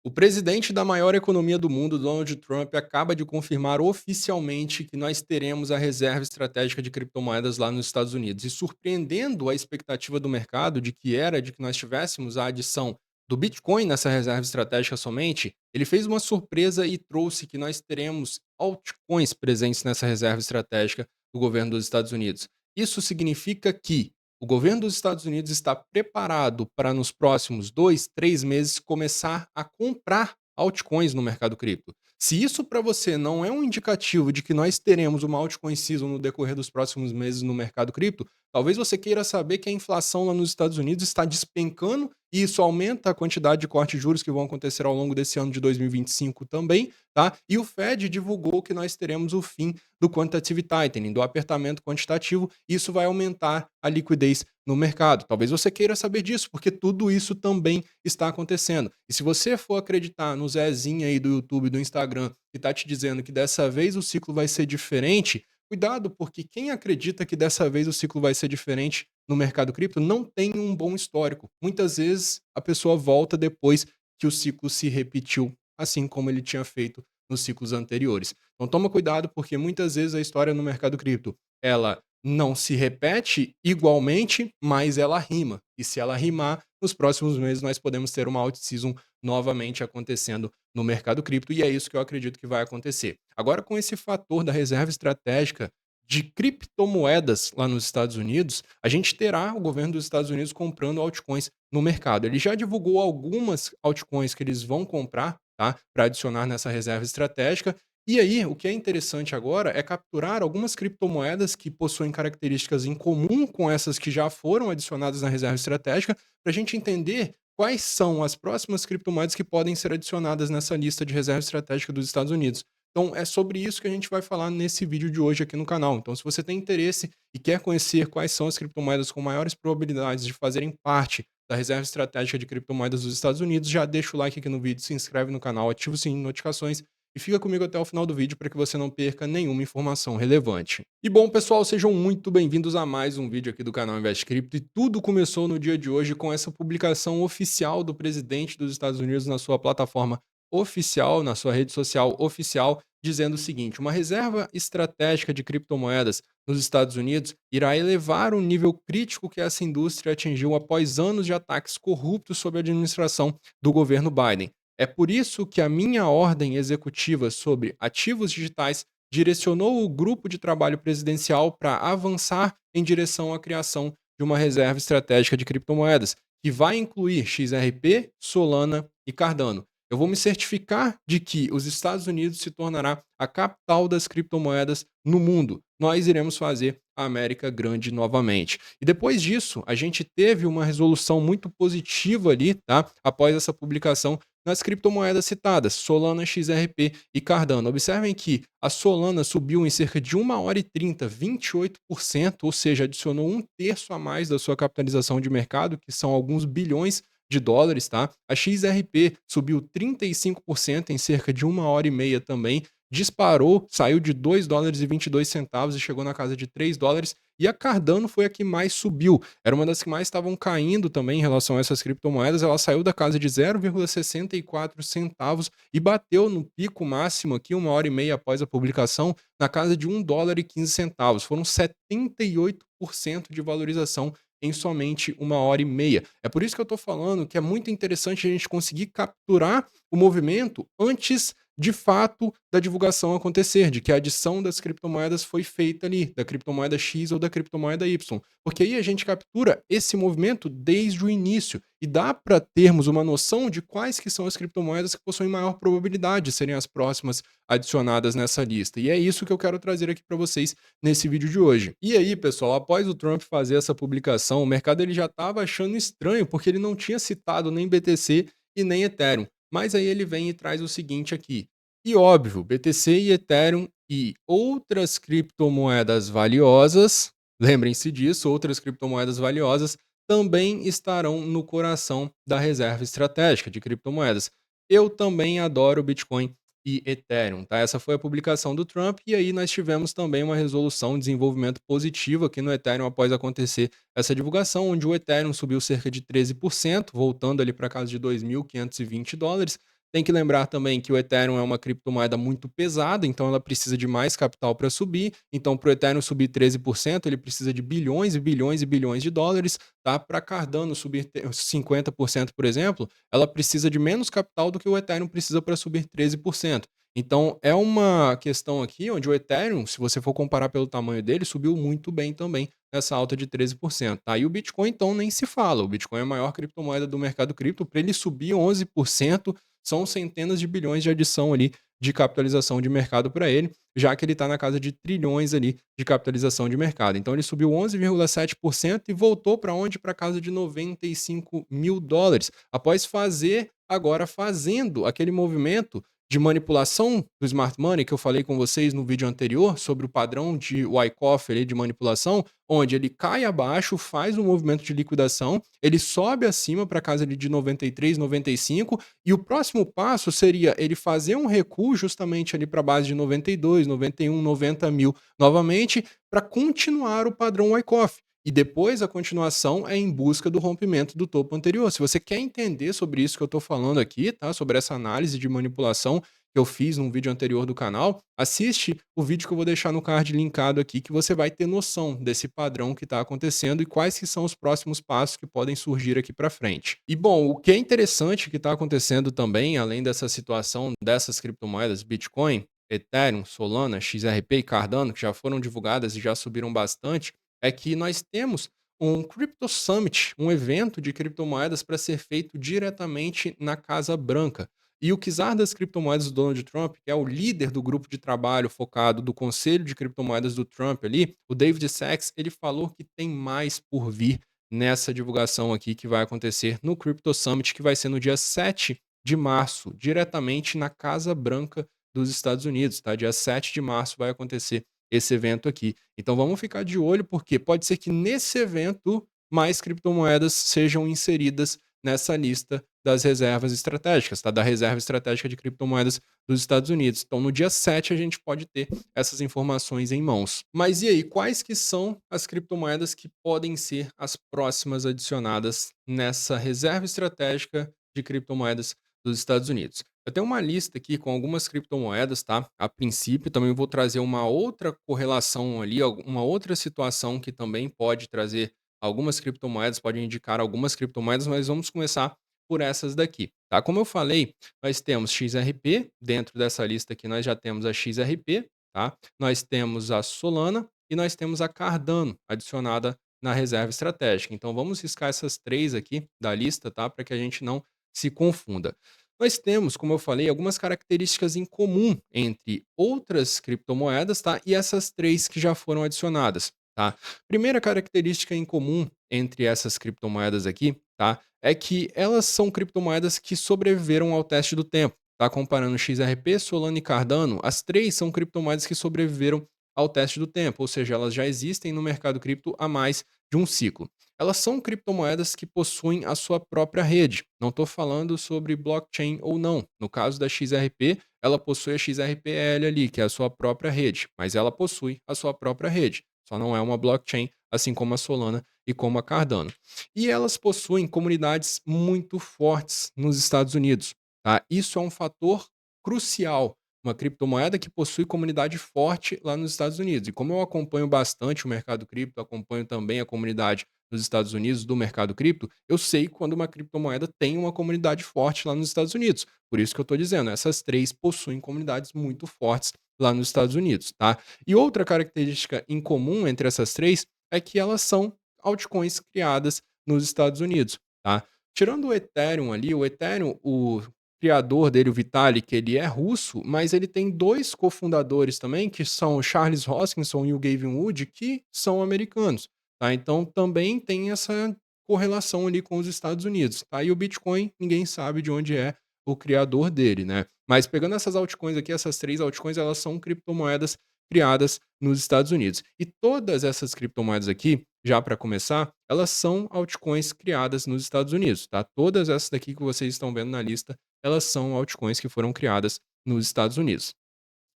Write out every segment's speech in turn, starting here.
O presidente da maior economia do mundo, Donald Trump, acaba de confirmar oficialmente que nós teremos a reserva estratégica de criptomoedas lá nos Estados Unidos. E surpreendendo a expectativa do mercado de que nós tivéssemos a adição do Bitcoin nessa reserva estratégica somente, ele fez uma surpresa e trouxe que nós teremos altcoins presentes nessa reserva estratégica do governo dos Estados Unidos. Isso significa que o governo dos Estados Unidos está preparado para, nos próximos 2, 3 meses, começar a comprar altcoins no mercado cripto. Se isso para você não é um indicativo de que nós teremos uma altcoin season no decorrer dos próximos meses no mercado cripto, talvez você queira saber que a inflação lá nos Estados Unidos está despencando e isso aumenta a quantidade de cortes de juros que vão acontecer ao longo desse ano de 2025 também, tá? E o Fed divulgou que nós teremos o fim do quantitative tightening, do apertamento quantitativo, e isso vai aumentar a liquidez no mercado. Talvez você queira saber disso, porque tudo isso também está acontecendo. E se você for acreditar no Zezinho aí do YouTube e do Instagram, que está te dizendo que dessa vez o ciclo vai ser diferente, cuidado, porque quem acredita que dessa vez o ciclo vai ser diferente no mercado cripto não tem um bom histórico. Muitas vezes a pessoa volta depois que o ciclo se repetiu, assim como ele tinha feito nos ciclos anteriores. Então toma cuidado, porque muitas vezes a história no mercado cripto, ela não se repete igualmente, mas ela rima. E se ela rimar, nos próximos meses nós podemos ter uma out-season novamente acontecendo no mercado cripto, e é isso que eu acredito que vai acontecer. Agora, com esse fator da reserva estratégica de criptomoedas lá nos Estados Unidos, a gente terá o governo dos Estados Unidos comprando altcoins no mercado. Ele já divulgou algumas altcoins que eles vão comprar, tá? Para adicionar nessa reserva estratégica. E aí, o que é interessante agora é capturar algumas criptomoedas que possuem características em comum com essas que já foram adicionadas na reserva estratégica, para a gente entender quais são as próximas criptomoedas que podem ser adicionadas nessa lista de reserva estratégica dos Estados Unidos. Então, é sobre isso que a gente vai falar nesse vídeo de hoje aqui no canal. Então, se você tem interesse e quer conhecer quais são as criptomoedas com maiores probabilidades de fazerem parte da reserva estratégica de criptomoedas dos Estados Unidos, já deixa o like aqui no vídeo, se inscreve no canal, ativa o sininho de notificações e fica comigo até o final do vídeo para que você não perca nenhuma informação relevante. E bom, pessoal, sejam muito bem-vindos a mais um vídeo aqui do canal Invest Cripto. E tudo começou no dia de hoje com essa publicação oficial do presidente dos Estados Unidos na sua plataforma oficial, na sua rede social oficial, dizendo o seguinte: uma reserva estratégica de criptomoedas nos Estados Unidos irá elevar o nível crítico que essa indústria atingiu após anos de ataques corruptos sob a administração do governo Biden. É por isso que a minha ordem executiva sobre ativos digitais direcionou o grupo de trabalho presidencial para avançar em direção à criação de uma reserva estratégica de criptomoedas, que vai incluir XRP, Solana e Cardano. Eu vou me certificar de que os Estados Unidos se tornará a capital das criptomoedas no mundo. Nós iremos fazer a América grande novamente. E depois disso, a gente teve uma resolução muito positiva ali, tá? Após essa publicação nas criptomoedas citadas, Solana, XRP e Cardano. Observem que a Solana subiu em cerca de 1 hora e 30, 28%, ou seja, adicionou um terço a mais da sua capitalização de mercado, que são alguns bilhões de dólares, tá? A XRP subiu 35% em cerca de 1 hora e meia também, disparou, saiu de US$ 2,22 e chegou na casa de US$ 3. E a Cardano foi a que mais subiu. Era uma das que mais estavam caindo também em relação a essas criptomoedas. Ela saiu da casa de 0,64 centavos e bateu no pico máximo aqui, 1 hora e meia após a publicação, na casa de US$ 1,15. Foram 78% de valorização em somente 1 hora e meia. É por isso que eu estou falando que é muito interessante a gente conseguir capturar o movimento antes de fato da divulgação acontecer, de que a adição das criptomoedas foi feita ali, da criptomoeda X ou da criptomoeda Y. Porque aí a gente captura esse movimento desde o início e dá para termos uma noção de quais que são as criptomoedas que possuem maior probabilidade de serem as próximas adicionadas nessa lista. E é isso que eu quero trazer aqui para vocês nesse vídeo de hoje. E aí, pessoal, após o Trump fazer essa publicação, o mercado ele já estava achando estranho, porque ele não tinha citado nem BTC e nem Ethereum. Mas aí ele vem e traz o seguinte aqui: e óbvio, BTC e Ethereum e outras criptomoedas valiosas, lembrem-se disso, outras criptomoedas valiosas também estarão no coração da reserva estratégica de criptomoedas. Eu também adoro Bitcoin e Ethereum, tá? Essa foi a publicação do Trump e aí nós tivemos também uma resolução de desenvolvimento positivo aqui no Ethereum após acontecer essa divulgação, onde o Ethereum subiu cerca de 13%, voltando ali para casa de US$ 2.520. Tem que lembrar também que o Ethereum é uma criptomoeda muito pesada, então ela precisa de mais capital para subir. Então, para o Ethereum subir 13%, ele precisa de bilhões e bilhões e bilhões de dólares, tá? Para Cardano subir 50%, por exemplo, ela precisa de menos capital do que o Ethereum precisa para subir 13%. Então, é uma questão aqui onde o Ethereum, se você for comparar pelo tamanho dele, subiu muito bem também nessa alta de 13%, tá? E o Bitcoin, então, nem se fala. O Bitcoin é a maior criptomoeda do mercado cripto. Para ele subir 11%, são centenas de bilhões de adição ali de capitalização de mercado para ele, já que ele está na casa de trilhões ali de capitalização de mercado. Então ele subiu 11,7% e voltou para onde? Para casa de 95 mil dólares, após fazendo aquele movimento de manipulação do smart money que eu falei com vocês no vídeo anterior sobre o padrão de Wyckoff ali de manipulação, onde ele cai abaixo, faz um movimento de liquidação, ele sobe acima para casa ali de 93, 95, e o próximo passo seria ele fazer um recuo justamente ali para a base de 92, 91, 90 mil novamente, para continuar o padrão Wyckoff. E depois a continuação é em busca do rompimento do topo anterior. Se você quer entender sobre isso que eu estou falando aqui, tá? Sobre essa análise de manipulação que eu fiz num vídeo anterior do canal, assiste o vídeo que eu vou deixar no card linkado aqui, que você vai ter noção desse padrão que está acontecendo e quais que são os próximos passos que podem surgir aqui para frente. E bom, o que é interessante que está acontecendo também, além dessa situação dessas criptomoedas, Bitcoin, Ethereum, Solana, XRP e Cardano, que já foram divulgadas e já subiram bastante, é que nós temos um Crypto Summit, um evento de criptomoedas para ser feito diretamente na Casa Branca. E o czar das criptomoedas do Donald Trump, que é o líder do grupo de trabalho focado do Conselho de Criptomoedas do Trump ali, o David Sachs, ele falou que tem mais por vir nessa divulgação aqui que vai acontecer no Crypto Summit, que vai ser no dia 7 de março, diretamente na Casa Branca dos Estados Unidos, tá? Dia 7 de março vai acontecer esse evento aqui. Então vamos ficar de olho, porque pode ser que nesse evento mais criptomoedas sejam inseridas nessa lista das reservas estratégicas, tá? Da reserva estratégica de criptomoedas dos Estados Unidos. Então, no dia 7 a gente pode ter essas informações em mãos. Mas e aí, quais que são as criptomoedas que podem ser as próximas adicionadas nessa reserva estratégica de criptomoedas dos Estados Unidos? Eu tenho uma lista aqui com algumas criptomoedas, tá? A princípio, também vou trazer uma outra correlação ali, uma outra situação que também pode trazer algumas criptomoedas, pode indicar algumas criptomoedas, mas vamos começar por essas daqui, tá? Como eu falei, nós temos XRP, dentro dessa lista aqui nós já temos a XRP, tá? Nós temos a Solana e nós temos a Cardano adicionada na reserva estratégica. Então vamos riscar essas três aqui da lista, tá? Para que a gente não se confunda. Nós temos, como eu falei, algumas características em comum entre outras criptomoedas, tá? E essas três que já foram adicionadas, tá? Primeira característica em comum entre essas criptomoedas aqui, tá? É que elas são criptomoedas que sobreviveram ao teste do tempo, tá? Comparando XRP, Solana e Cardano, as três são criptomoedas que sobreviveram ao teste do tempo, ou seja, elas já existem no mercado cripto há mais de um ciclo. Elas são criptomoedas que possuem a sua própria rede. Não estou falando sobre blockchain ou não. No caso da XRP, ela possui a XRPL ali, que é a sua própria rede, mas ela possui a sua própria rede. Só não é uma blockchain, assim como a Solana e como a Cardano. E elas possuem comunidades muito fortes nos Estados Unidos. Tá? Isso é um fator crucial. Uma criptomoeda que possui comunidade forte lá nos Estados Unidos. E como eu acompanho bastante o mercado cripto, acompanho também a comunidade nos Estados Unidos do mercado cripto, eu sei quando uma criptomoeda tem uma comunidade forte lá nos Estados Unidos. Por isso que eu estou dizendo, essas três possuem comunidades muito fortes lá nos Estados Unidos, tá? E outra característica em comum entre essas três é que elas são altcoins criadas nos Estados Unidos, tá? Tirando o Ethereum ali, o Ethereum, o criador dele, o Vitalik, ele é russo, mas ele tem dois cofundadores também, que são o Charles Hoskinson e o Gavin Wood, que são americanos, tá? Então também tem essa correlação ali com os Estados Unidos, tá? E o Bitcoin, ninguém sabe de onde é o criador dele, né? Mas pegando essas altcoins aqui, essas três altcoins, elas são criptomoedas criadas nos Estados Unidos. E todas essas criptomoedas aqui, já para começar, elas são altcoins criadas nos Estados Unidos, tá? Todas essas daqui que vocês estão vendo na lista, elas são altcoins que foram criadas nos Estados Unidos.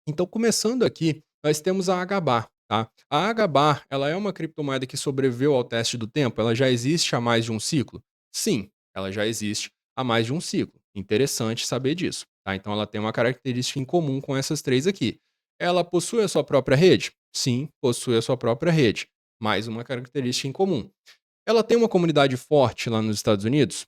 Então, começando aqui, nós temos a HBAR, tá? A HBAR, ela é uma criptomoeda que sobreviveu ao teste do tempo? Ela já existe há mais de um ciclo? Sim, ela já existe há mais de um ciclo. Interessante saber disso, tá? Então ela tem uma característica em comum com essas 3 aqui. Ela possui a sua própria rede? Sim, possui a sua própria rede. Mais uma característica em comum. Ela tem uma comunidade forte lá nos Estados Unidos?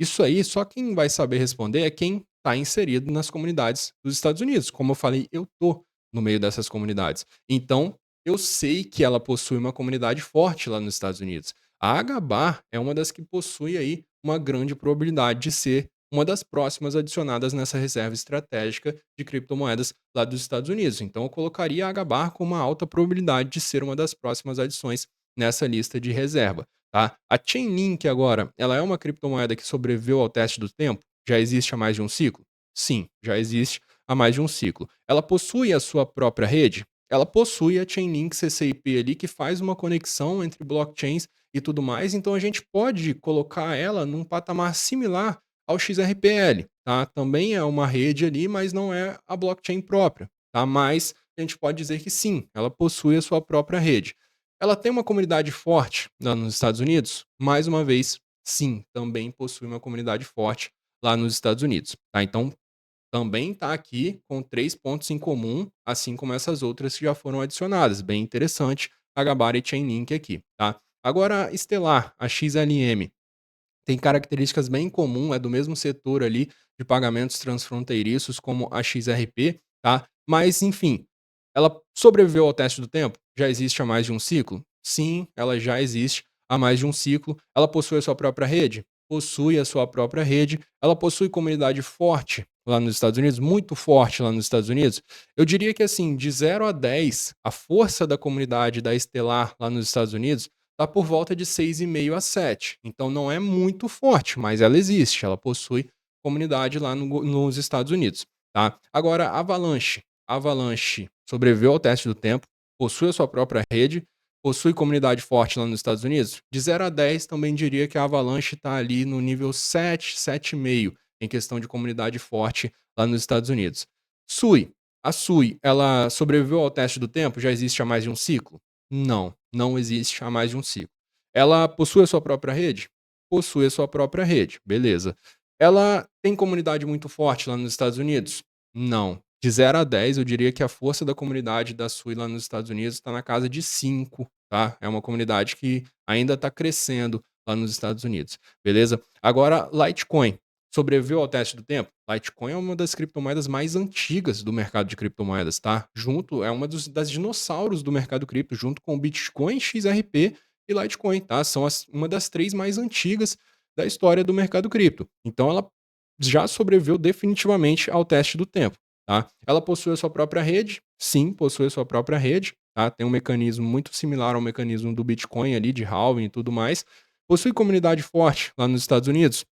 Isso aí, só quem vai saber responder é quem está inserido nas comunidades dos Estados Unidos. Como eu falei, eu tô no meio dessas comunidades. Então, eu sei que ela possui uma comunidade forte lá nos Estados Unidos. A Agabar é uma das que possui aí uma grande probabilidade de ser uma das próximas adicionadas nessa reserva estratégica de criptomoedas lá dos Estados Unidos. Então, eu colocaria a Agabar com uma alta probabilidade de ser uma das próximas adições nessa lista de reserva. Tá? A Chainlink agora, ela é uma criptomoeda que sobreviveu ao teste do tempo? Já existe há mais de um ciclo? Sim, já existe há mais de um ciclo. Ela possui a sua própria rede? Ela possui a Chainlink CCIP ali que faz uma conexão entre blockchains e tudo mais, então a gente pode colocar ela num patamar similar ao XRPL, tá? Também é uma rede ali, mas não é a blockchain própria, tá? Mas a gente pode dizer que sim, ela possui a sua própria rede. Ela tem uma comunidade forte lá nos Estados Unidos? Mais uma vez, sim, também possui uma comunidade forte lá nos Estados Unidos, tá? Então, também está aqui com 3 pontos em comum, assim como essas outras que já foram adicionadas. Bem interessante a Gabar e Chainlink aqui, tá? Agora, a Stellar, a XLM, tem características bem comum, é do mesmo setor ali de pagamentos transfronteiriços como a XRP, tá? Mas enfim, ela sobreviveu ao teste do tempo? Já existe há mais de um ciclo? Sim, ela já existe há mais de um ciclo. Ela possui a sua própria rede? Possui a sua própria rede. Ela possui comunidade forte lá nos Estados Unidos, muito forte lá nos Estados Unidos. Eu diria que assim, de 0 a 10, a força da comunidade da Estelar lá nos Estados Unidos tá por volta de 6,5 a 7. Então não é muito forte, mas ela existe, ela possui comunidade lá nos Estados Unidos, tá? Agora, a Avalanche sobreviveu ao teste do tempo, possui a sua própria rede, possui comunidade forte lá nos Estados Unidos. De 0 a 10, também diria que a Avalanche está ali no nível 7, 7,5 em questão de comunidade forte lá nos Estados Unidos. Sui. A Sui, ela sobreviveu ao teste do tempo? Já existe há mais de um ciclo? Não, não existe há mais de um ciclo. Ela possui a sua própria rede? Possui a sua própria rede, beleza. Ela tem comunidade muito forte lá nos Estados Unidos? Não. De 0 a 10, eu diria que a força da comunidade da Sui lá nos Estados Unidos está na casa de 5, tá? É uma comunidade que ainda está crescendo lá nos Estados Unidos, beleza? Agora, Litecoin. Sobreviveu ao teste do tempo? Litecoin é uma das criptomoedas mais antigas do mercado de criptomoedas, tá? Junto, é uma das dinossauros do mercado cripto, junto com Bitcoin, XRP e Litecoin, tá? São uma das 3 mais antigas da história do mercado cripto. Então ela já sobreviveu definitivamente ao teste do tempo, tá? Ela possui a sua própria rede? Sim, possui a sua própria rede, tá? Tem um mecanismo muito similar ao mecanismo do Bitcoin ali, de halving e tudo mais. Possui comunidade forte lá nos Estados Unidos?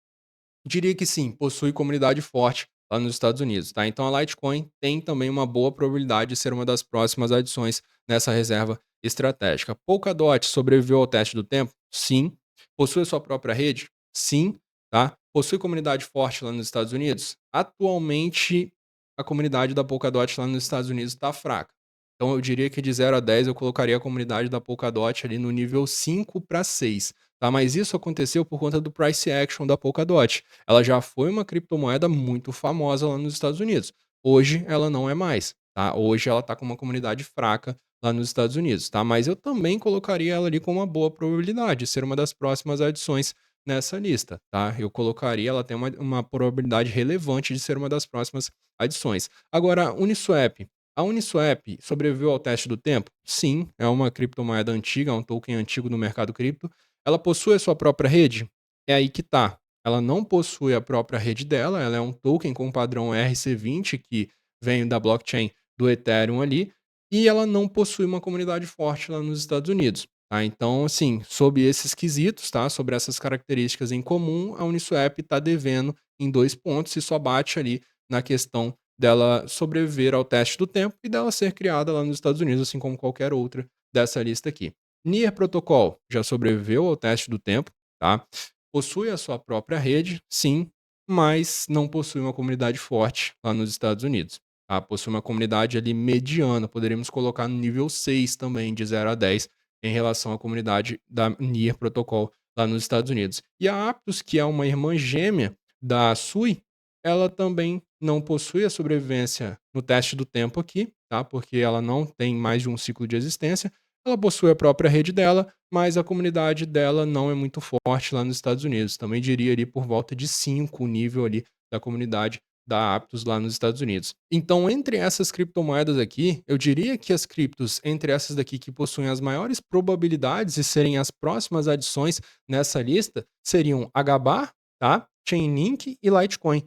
Diria que sim, possui comunidade forte lá nos Estados Unidos, tá? Então a Litecoin tem também uma boa probabilidade de ser uma das próximas adições nessa reserva estratégica. Polkadot sobreviveu ao teste do tempo? Sim. Possui sua própria rede? Sim, tá? Possui comunidade forte lá nos Estados Unidos? Atualmente, a comunidade da Polkadot lá nos Estados Unidos está fraca. Então eu diria que de 0 a 10 eu colocaria a comunidade da Polkadot ali no nível 5 para 6. Tá? Mas isso aconteceu por conta do price action da Polkadot. Ela já foi uma criptomoeda muito famosa lá nos Estados Unidos. Hoje ela não é mais, tá? Hoje ela está com uma comunidade fraca lá nos Estados Unidos, tá? Mas eu também colocaria ela ali com uma boa probabilidade de ser uma das próximas adições nessa lista, tá? Eu colocaria, ela tem uma probabilidade relevante de ser uma das próximas adições. Agora, Uniswap. A Uniswap sobreviveu ao teste do tempo? Sim, é uma criptomoeda antiga, é um token antigo no mercado cripto. Ela possui a sua própria rede? É aí que tá. Ela não possui a própria rede dela, ela é um token com padrão ERC20 que vem da blockchain do Ethereum ali, e ela não possui uma comunidade forte lá nos Estados Unidos, tá? Então, assim, sob esses quesitos, tá? Sobre essas características em comum, a Uniswap está devendo em 2 pontos e só bate ali na questão dela sobreviver ao teste do tempo e dela ser criada lá nos Estados Unidos, assim como qualquer outra dessa lista aqui. Near Protocol já sobreviveu ao teste do tempo, tá? Possui a sua própria rede, sim, mas não possui uma comunidade forte lá nos Estados Unidos, tá? Possui uma comunidade ali mediana, poderíamos colocar no nível 6 também, de 0 a 10, em relação à comunidade da Near Protocol lá nos Estados Unidos. E a Aptos, que é uma irmã gêmea da Sui, ela também não possui a sobrevivência no teste do tempo aqui, tá? Porque ela não tem mais de um ciclo de existência. Ela possui a própria rede dela, mas a comunidade dela não é muito forte lá nos Estados Unidos. Também diria ali por volta de 5 o nível ali da comunidade da Aptos lá nos Estados Unidos. Então, entre essas criptomoedas aqui, eu diria que as criptos, entre essas daqui que possuem as maiores probabilidades de serem as próximas adições nessa lista, seriam HBAR, tá? Chainlink e Litecoin.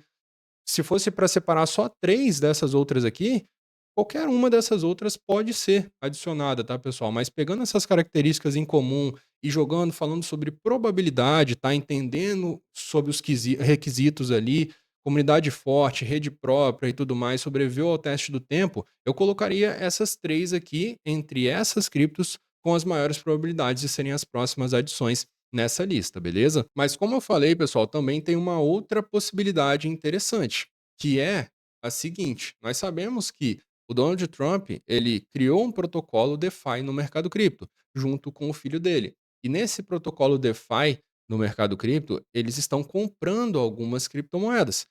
Se fosse para separar só 3 dessas outras aqui, qualquer uma dessas outras pode ser adicionada, tá, pessoal? Mas pegando essas características em comum e jogando, falando sobre probabilidade, tá, entendendo sobre os requisitos ali, comunidade forte, rede própria e tudo mais, sobreviveu ao teste do tempo, eu colocaria essas 3 aqui entre essas criptos com as maiores probabilidades de serem as próximas adições nessa lista, beleza? Mas como eu falei, pessoal, também tem uma outra possibilidade interessante, que é a seguinte: nós sabemos que o Donald Trump, ele criou um protocolo DeFi no mercado cripto, junto com o filho dele. E nesse protocolo DeFi no mercado cripto, eles estão comprando algumas criptomoedas.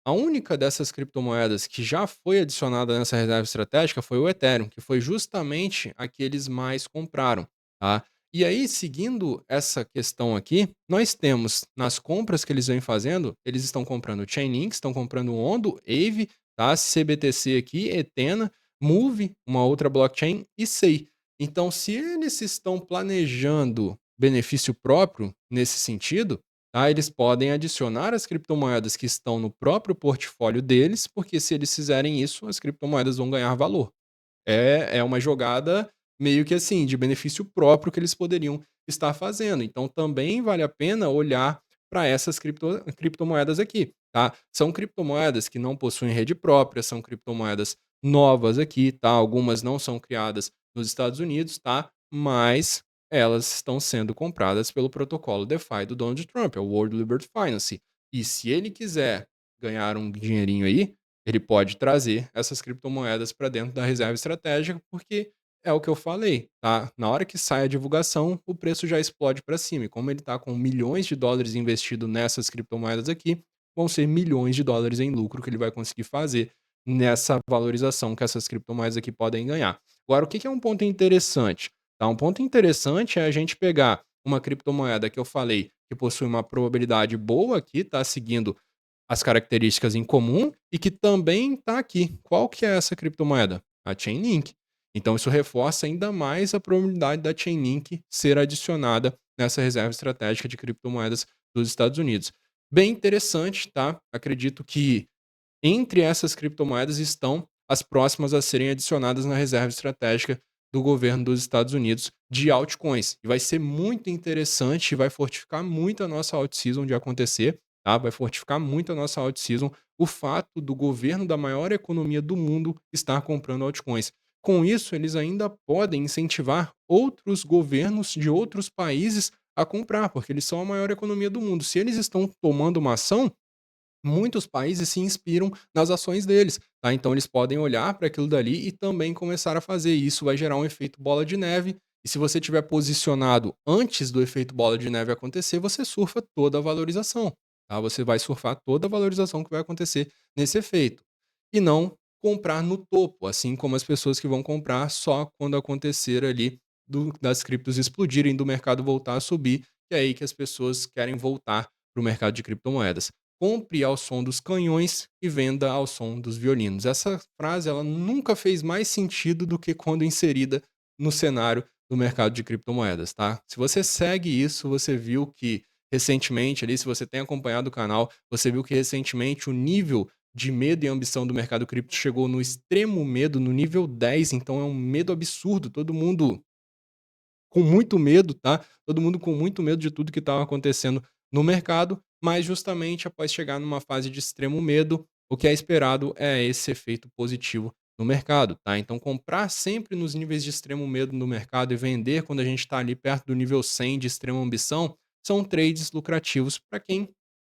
A única dessas criptomoedas que já foi adicionada nessa reserva estratégica foi o Ethereum, que foi justamente a que eles mais compraram, tá? E aí, seguindo essa questão aqui, nós temos nas compras que eles vêm fazendo, eles estão comprando Chainlink, estão comprando Ondo, Aave, tá? CBTC aqui, Ethena, Move, uma outra blockchain e Sei. Então, se eles estão planejando benefício próprio nesse sentido, tá? Eles podem adicionar as criptomoedas que estão no próprio portfólio deles, porque se eles fizerem isso, as criptomoedas vão ganhar valor. É uma jogada meio que assim, de benefício próprio que eles poderiam estar fazendo. Então também vale a pena olhar para essas criptomoedas aqui, tá? São criptomoedas que não possuem rede própria, são criptomoedas novas aqui, tá? Algumas não são criadas nos Estados Unidos, tá? Mas elas estão sendo compradas pelo protocolo DeFi do Donald Trump, é o World Liberty Finance. E se ele quiser ganhar um dinheirinho aí, ele pode trazer essas criptomoedas para dentro da reserva estratégica, porque é o que eu falei, tá? Na hora que sai a divulgação, o preço já explode para cima. E como ele está com milhões de dólares investido nessas criptomoedas aqui, vão ser milhões de dólares em lucro que ele vai conseguir fazer nessa valorização que essas criptomoedas aqui podem ganhar. Agora, o que que é um ponto interessante? Tá? Um ponto interessante é a gente pegar uma criptomoeda que eu falei que possui uma probabilidade boa aqui, tá? Seguindo as características em comum e que também está aqui. Qual que é essa criptomoeda? A Chainlink. Então isso reforça ainda mais a probabilidade da Chainlink ser adicionada nessa reserva estratégica de criptomoedas dos Estados Unidos. Bem interessante, tá? Acredito que entre essas criptomoedas estão as próximas a serem adicionadas na reserva estratégica do governo dos Estados Unidos de altcoins. E vai ser muito interessante e vai fortificar muito a nossa alt-season de acontecer, tá? Vai fortificar muito a nossa alt-season o fato do governo da maior economia do mundo estar comprando altcoins. Com isso, eles ainda podem incentivar outros governos de outros países a comprar, porque eles são a maior economia do mundo. Se eles estão tomando uma ação, muitos países se inspiram nas ações deles, tá? Então eles podem olhar para aquilo dali e também começar a fazer. E isso vai gerar um efeito bola de neve. E se você tiver posicionado antes do efeito bola de neve acontecer, você surfa toda a valorização, tá? Você vai surfar toda a valorização que vai acontecer nesse efeito. E não comprar no topo, assim como as pessoas que vão comprar só quando acontecer ali das criptos explodirem, do mercado voltar a subir, que é aí que as pessoas querem voltar para o mercado de criptomoedas. Compre ao som dos canhões e venda ao som dos violinos. Essa frase ela nunca fez mais sentido do que quando inserida no cenário do mercado de criptomoedas, tá? Se você segue isso, você viu que recentemente ali, se você tem acompanhado o canal, você viu que recentemente o nível de medo e ambição do mercado cripto chegou no extremo medo, no nível 10, então é um medo absurdo, todo mundo com muito medo, tá? Todo mundo com muito medo de tudo que estava acontecendo no mercado, mas justamente após chegar numa fase de extremo medo, o que é esperado é esse efeito positivo no mercado, tá? Então comprar sempre nos níveis de extremo medo no mercado e vender quando a gente está ali perto do nível 100 de extrema ambição, são trades lucrativos para quem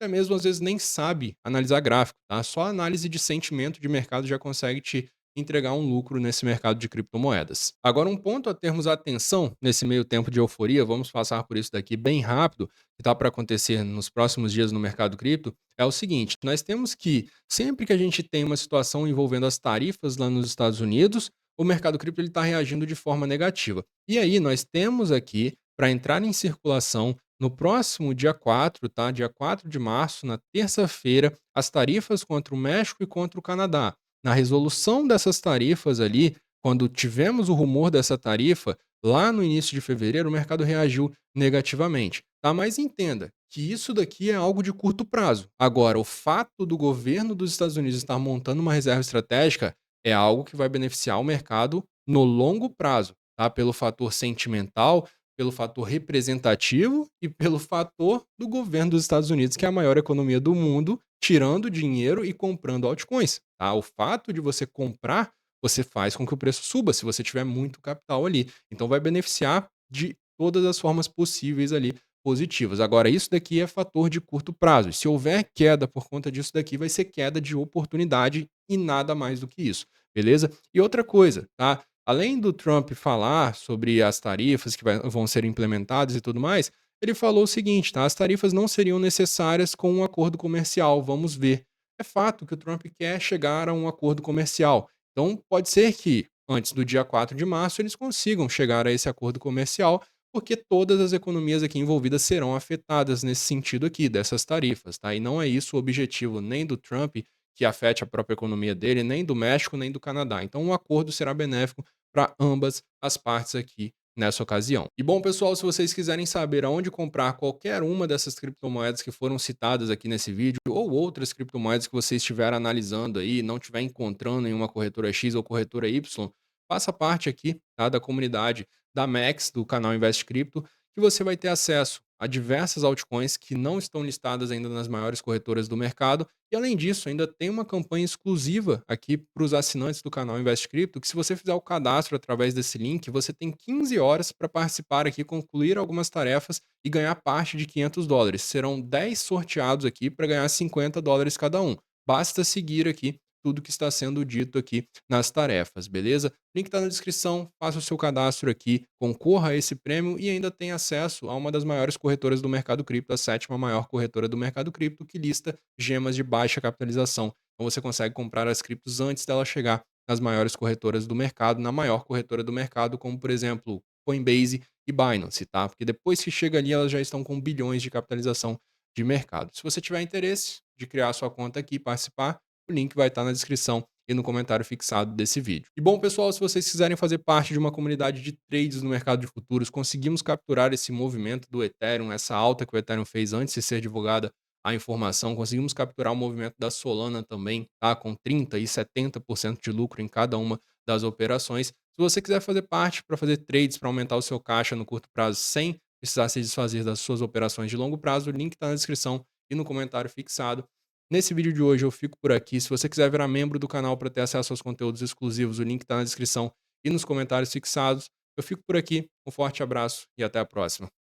até mesmo às vezes nem sabe analisar gráfico, tá? Só a análise de sentimento de mercado já consegue te entregar um lucro nesse mercado de criptomoedas. Agora, um ponto a termos atenção nesse meio tempo de euforia, vamos passar por isso daqui bem rápido, que está para acontecer nos próximos dias no mercado cripto, é o seguinte: nós temos que, sempre que a gente tem uma situação envolvendo as tarifas lá nos Estados Unidos, o mercado cripto está reagindo de forma negativa. E aí, nós temos aqui, para entrar em circulação, no próximo dia 4, tá? Dia 4 de março, na terça-feira, as tarifas contra o México e contra o Canadá. Na resolução dessas tarifas ali, quando tivemos o rumor dessa tarifa, lá no início de fevereiro, o mercado reagiu negativamente, tá? Mas entenda que isso daqui é algo de curto prazo. Agora, o fato do governo dos Estados Unidos estar montando uma reserva estratégica é algo que vai beneficiar o mercado no longo prazo, tá? Pelo fator sentimental, pelo fator representativo e pelo fator do governo dos Estados Unidos, que é a maior economia do mundo, tirando dinheiro e comprando altcoins, tá? O fato de você comprar, você faz com que o preço suba, se você tiver muito capital ali. Então vai beneficiar de todas as formas possíveis ali positivas. Agora, isso daqui é fator de curto prazo. Se houver queda por conta disso daqui, vai ser queda de oportunidade e nada mais do que isso, beleza? E outra coisa, tá? Além do Trump falar sobre as tarifas que vão ser implementadas e tudo mais, ele falou o seguinte, tá? As tarifas não seriam necessárias com um acordo comercial, vamos ver. É fato que o Trump quer chegar a um acordo comercial. Então, pode ser que antes do dia 4 de março eles consigam chegar a esse acordo comercial, porque todas as economias aqui envolvidas serão afetadas nesse sentido aqui, dessas tarifas, tá? E não é isso o objetivo nem do Trump, que afete a própria economia dele, nem do México, nem do Canadá. Então, um acordo será benéfico para ambas as partes aqui nessa ocasião. E bom, pessoal, se vocês quiserem saber aonde comprar qualquer uma dessas criptomoedas que foram citadas aqui nesse vídeo, ou outras criptomoedas que você estiver analisando aí e não estiver encontrando em uma corretora X ou corretora Y, faça parte aqui, tá, da comunidade da Max, do canal Invest Cripto, que você vai ter acesso a diversas altcoins que não estão listadas ainda nas maiores corretoras do mercado. E além disso, ainda tem uma campanha exclusiva aqui para os assinantes do canal Invest Cripto, que se você fizer o cadastro através desse link, você tem 15 horas para participar aqui, concluir algumas tarefas e ganhar parte de US$ 500. Serão 10 sorteados aqui para ganhar US$ 50 cada um. Basta seguir aqui tudo que está sendo dito aqui nas tarefas, beleza? Link está na descrição, faça o seu cadastro aqui, concorra a esse prêmio e ainda tem acesso a uma das maiores corretoras do mercado cripto, a sétima maior corretora do mercado cripto, que lista gemas de baixa capitalização. Então você consegue comprar as criptos antes dela chegar nas maiores corretoras do mercado, na maior corretora do mercado, como por exemplo Coinbase e Binance, tá? Porque depois que chega ali, elas já estão com bilhões de capitalização de mercado. Se você tiver interesse de criar sua conta aqui e participar, o link vai estar na descrição e no comentário fixado desse vídeo. E bom, pessoal, se vocês quiserem fazer parte de uma comunidade de trades no mercado de futuros, conseguimos capturar esse movimento do Ethereum, essa alta que o Ethereum fez antes de ser divulgada a informação, conseguimos capturar o movimento da Solana também, tá? Com 30 e 70% de lucro em cada uma das operações. Se você quiser fazer parte para fazer trades, para aumentar o seu caixa no curto prazo sem precisar se desfazer das suas operações de longo prazo, o link está na descrição e no comentário fixado. Nesse vídeo de hoje eu fico por aqui. Se você quiser virar membro do canal para ter acesso aos conteúdos exclusivos, o link está na descrição e nos comentários fixados. Eu fico por aqui. Um forte abraço e até a próxima.